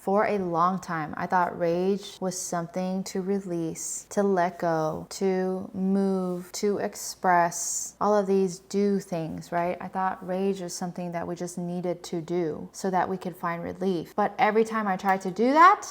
For a long time, I thought rage was something to release, to let go, to move, to express, all of these do things, right? I thought rage was something that we just needed to do so that we could find relief. But every time I tried to do that,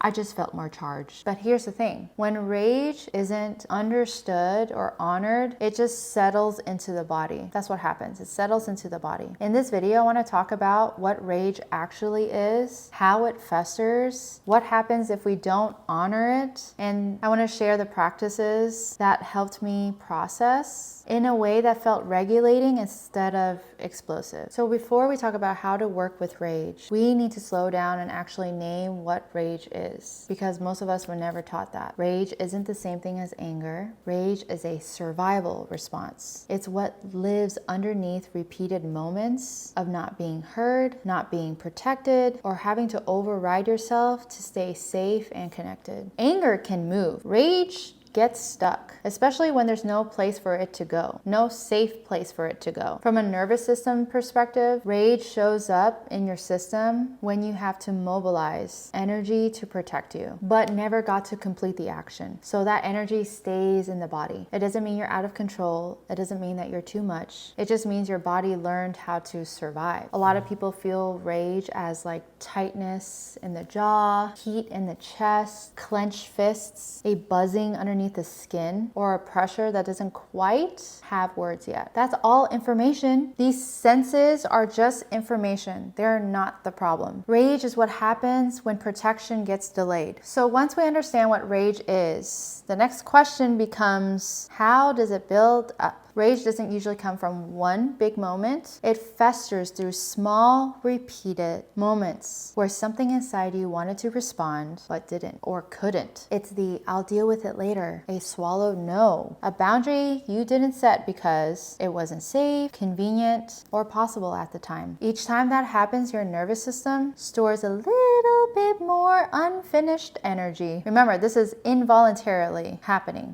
I just felt more charged. But here's the thing. When rage isn't understood or honored, it just settles into the body. That's what happens. It settles into the body. In this video, I want to talk about what rage actually is, how it festers, what happens if we don't honor it, and I want to share the practices that helped me process in a way that felt regulating instead of explosive. So before we talk about how to work with rage, we need to slow down and actually name what rage is, because most of us were never taught that. Rage isn't the same thing as anger. Rage is a survival response. It's what lives underneath repeated moments of not being heard, not being protected, or having to override yourself to stay safe and connected. Anger can move. Rage gets stuck, especially when there's no place for it to go, no safe place for it to go. From a nervous system perspective, rage shows up in your system when you have to mobilize energy to protect you, but never got to complete the action. So that energy stays in the body. It doesn't mean you're out of control. It doesn't mean that you're too much. It just means your body learned how to survive. A lot of people feel rage as like tightness in the jaw, heat in the chest, clenched fists, a buzzing underneath the skin, or a pressure that doesn't quite have words yet. That's all information. These senses are just information. They're not the problem. Rage is what happens when protection gets delayed. So once we understand what rage is, the next question becomes, how does it build up? Rage doesn't usually come from one big moment. It festers through small, repeated moments where something inside you wanted to respond but didn't or couldn't. It's the "I'll deal with it later," a swallowed no, a boundary you didn't set because it wasn't safe, convenient, or possible at the time. Each time that happens, your nervous system stores a little bit more unfinished energy. Remember, this is involuntarily happening.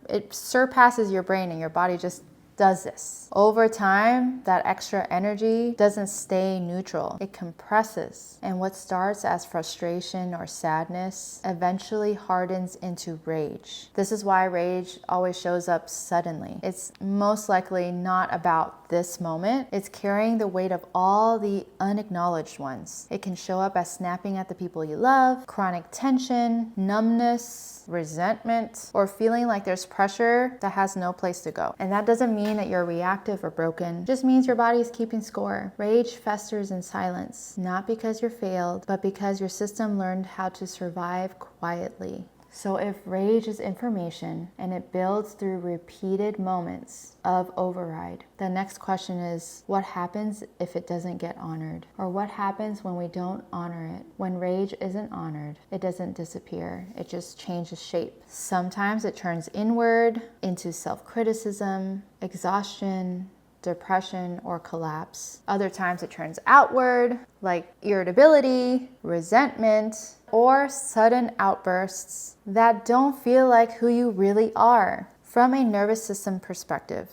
It surpasses your brain and your body just does this. Over time, that extra energy doesn't stay neutral. It compresses. And what starts as frustration or sadness eventually hardens into rage. This is why rage always shows up suddenly. It's most likely not about this moment. It's carrying the weight of all the unacknowledged ones. It can show up as snapping at the people you love, chronic tension, numbness, resentment, or feeling like there's pressure that has no place to go. And that doesn't mean that you're reactive or broken. It just means your body is keeping score. Rage festers in silence, not because you're failed, but because your system learned how to survive quietly. So if rage is information and it builds through repeated moments of override, the next question is, what happens if it doesn't get honored? Or what happens when we don't honor it? When rage isn't honored, it doesn't disappear. It just changes shape. Sometimes it turns inward into self-criticism, exhaustion, depression, or collapse. Other times it turns outward, like irritability, resentment, or sudden outbursts that don't feel like who you really are. From a nervous system perspective,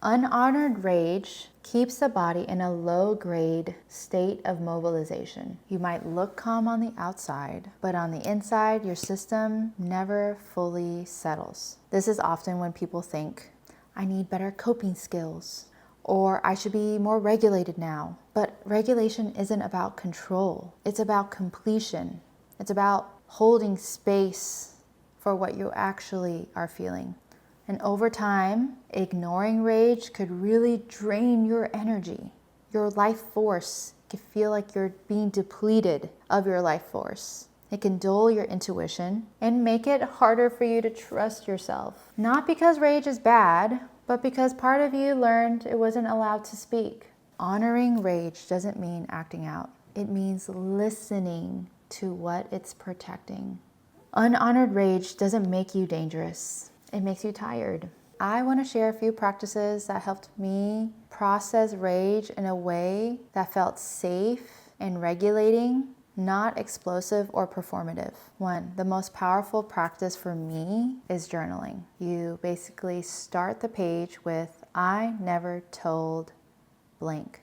unhonored rage keeps the body in a low-grade state of mobilization. You might look calm on the outside, but on the inside, your system never fully settles. This is often when people think, I need better coping skills, or I should be more regulated now. But regulation isn't about control. It's about completion. It's about holding space for what you actually are feeling. And over time, ignoring rage could really drain your energy. Your life force can feel like you're being depleted of your life force. It can dull your intuition and make it harder for you to trust yourself. Not because rage is bad, but because part of you learned it wasn't allowed to speak. Honoring rage doesn't mean acting out. It means listening to what it's protecting. Unhonored rage doesn't make you dangerous. It makes you tired. I want to share a few practices that helped me process rage in a way that felt safe and regulating, not explosive or performative. One, the most powerful practice for me is journaling. You basically start the page with, I never told blank.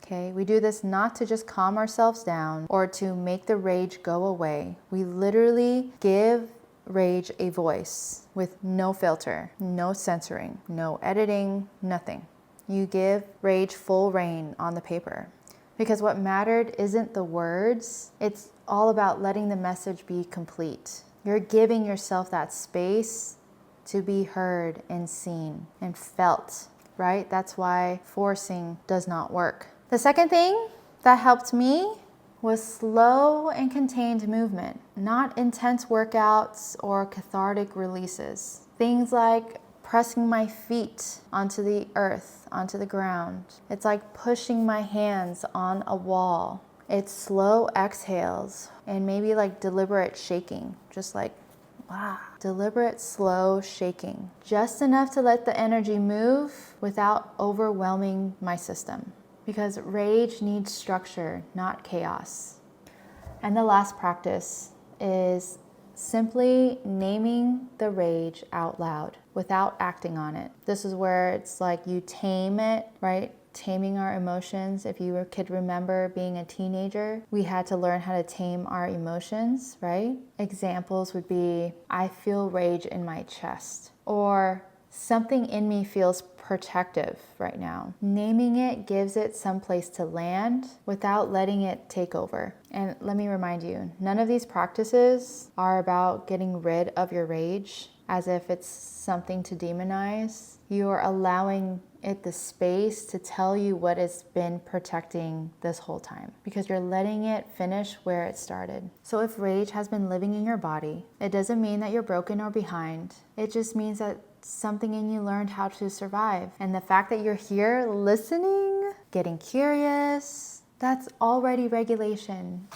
Okay, we do this not to just calm ourselves down or to make the rage go away. We literally give rage a voice with no filter, no censoring, no editing, nothing. You give rage full reign on the paper. Because what mattered isn't the words, it's all about letting the message be complete. You're giving yourself that space to be heard and seen and felt, right? That's why forcing does not work. The second thing that helped me was slow and contained movement, not intense workouts or cathartic releases. Things like pressing my feet onto the earth, onto the ground. It's like pushing my hands on a wall. It's slow exhales and maybe like deliberate shaking, just like deliberate, slow shaking. Just enough to let the energy move without overwhelming my system. Because rage needs structure, not chaos. And the last practice is simply naming the rage out loud without acting on it. This is where it's like you tame it, right? Taming our emotions. If you could remember being a teenager, we had to learn how to tame our emotions, right? Examples would be, I feel rage in my chest, or something in me feels protective right now. Naming it gives it some place to land without letting it take over. And let me remind you, none of these practices are about getting rid of your rage as if it's something to demonize. You are allowing it the space to tell you what it's been protecting this whole time, because you're letting it finish where it started. So if rage has been living in your body, it doesn't mean that you're broken or behind. It just means that something in you learned how to survive. And the fact that you're here listening, getting curious, that's already regulation.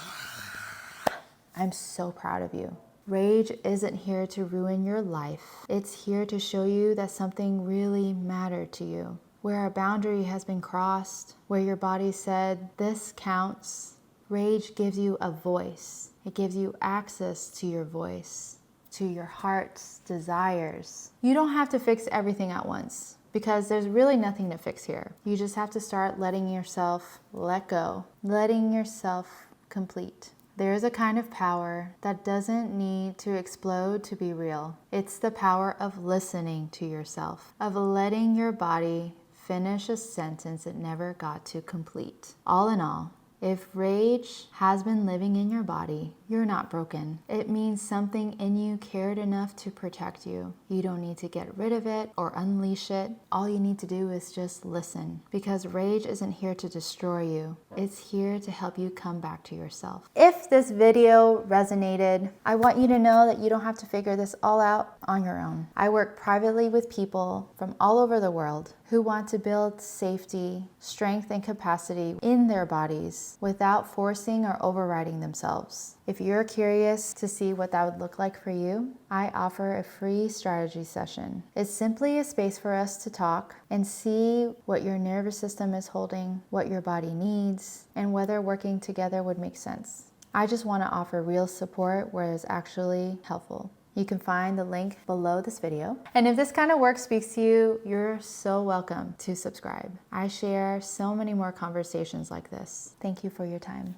I'm so proud of you. Rage isn't here to ruin your life. It's here to show you that something really mattered to you, where a boundary has been crossed, where your body said, this counts. Rage gives you a voice. It gives you access to your voice, to your heart's desires. You don't have to fix everything at once, because there's really nothing to fix here. You just have to start letting yourself let go, letting yourself complete. There is a kind of power that doesn't need to explode to be real. It's the power of listening to yourself, of letting your body finish a sentence it never got to complete. All in all, if rage has been living in your body, you're not broken. It means something in you cared enough to protect you. You don't need to get rid of it or unleash it. All you need to do is just listen, because rage isn't here to destroy you. It's here to help you come back to yourself. If this video resonated, I want you to know that you don't have to figure this all out on your own. I work privately with people from all over the world who want to build safety, strength, and capacity in their bodies without forcing or overriding themselves. If you're curious to see what that would look like for you, I offer a free strategy session. It's simply a space for us to talk and see what your nervous system is holding, what your body needs, and whether working together would make sense. I just want to offer real support where it's actually helpful. You can find the link below this video. And if this kind of work speaks to you, you're so welcome to subscribe. I share so many more conversations like this. Thank you for your time.